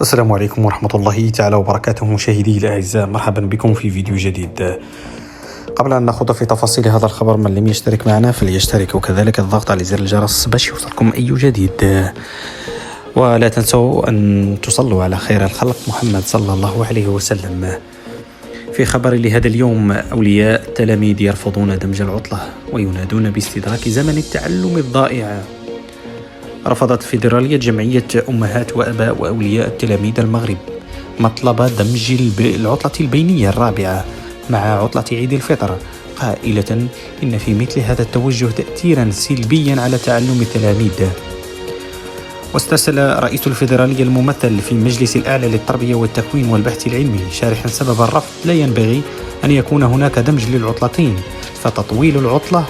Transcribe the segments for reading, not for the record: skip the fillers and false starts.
السلام عليكم ورحمة الله تعالى وبركاته. مشاهدي الأعزاء، مرحبا بكم في فيديو جديد. قبل أن نخوض في تفاصيل هذا الخبر، من لم يشترك معنا فليشترك، وكذلك الضغط على زر الجرس باش يوصلكم أي جديد. ولا تنسوا أن تصلوا على خير الخلق محمد صلى الله عليه وسلم. في خبر لهذا اليوم، أولياء التلاميذ يرفضون دمج العطلة وينادون باستدراك زمن التعلم الضائع. رفضت فيدرالية جمعية أمهات وأباء وأولياء التلاميذ المغرب مطلب دمج العطلة البينية الرابعة مع عطلة عيد الفطر، قائلة إن في مثل هذا التوجه تأثيرا سلبيا على تعلم التلاميذ. واسترسل رئيس الفيدرالية الممثل في المجلس الأعلى للتربية والتكوين والبحث العلمي شارحا سبب الرفض: لا ينبغي أن يكون هناك دمج للعطلتين، فتطويل العطلة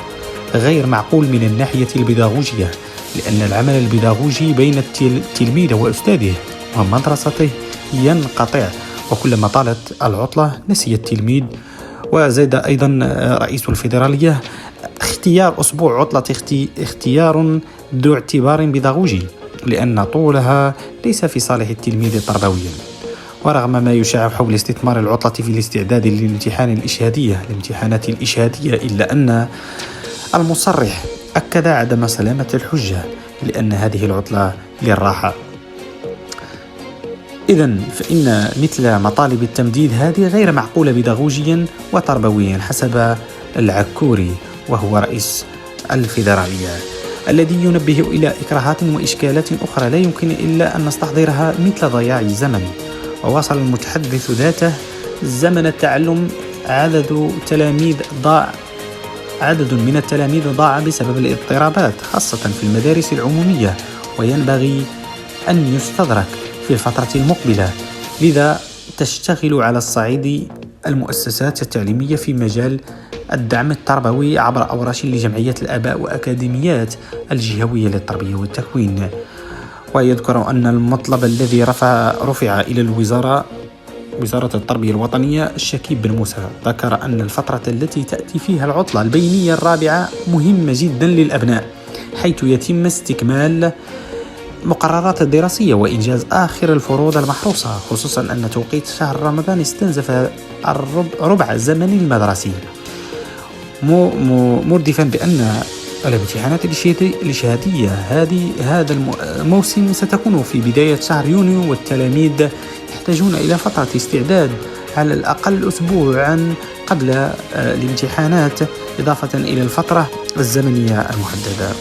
غير معقول من الناحية البيداغوجية، لأن العمل البيداغوجي بين التلميذ وأستاذه ومدرسته ينقطع، وكلما طالت العطلة نسي التلميذ. وزاد أيضا رئيس الفيدرالية: اختيار أسبوع عطلة اختيار ذو اعتبار بيداغوجي، لأن طولها ليس في صالح التلميذ تربويا. ورغم ما يشاع حول استثمار العطلة في الاستعداد للامتحانات الإشهادية، إلا أن المصرح أكد عدم سلامة الحجة، لأن هذه العطلة للراحة. إذن فإن مثل مطالب التمديد هذه غير معقولة بيداغوجيا وتربويا حسب العكوري، وهو رئيس الفيدرالية، الذي ينبه إلى إكراهات وإشكالات أخرى لا يمكن إلا أن نستحضرها مثل ضياع الزمن. وواصل المتحدث ذاته: زمن التعلم عدد من التلاميذ ضاع بسبب الاضطرابات، خاصة في المدارس العمومية، وينبغي أن يستدرك في الفترة المقبلة. لذا تشتغل على الصعيد المؤسسات التعليمية في مجال الدعم التربوي عبر أوراش لجمعية الآباء وأكاديميات الجهوية للتربية والتكوين. ويذكر أن المطلب الذي رفع إلى وزارة التربية الوطنية الشكيب بن موسى ذكر أن الفترة التي تأتي فيها العطلة البينية الرابعة مهمة جدا للأبناء، حيث يتم استكمال مقررات الدراسية وإنجاز آخر الفروض المحروسة، خصوصا أن توقيت شهر رمضان استنزف ربع الزمن المدرسي، مردفا بأن الامتحانات الإشهادية هذا الموسم ستكون في بداية شهر يونيو، والتلاميذ يحتاجون إلى فترة استعداد على الأقل أسبوعا قبل الامتحانات، إضافة إلى الفترة الزمنية المحددة.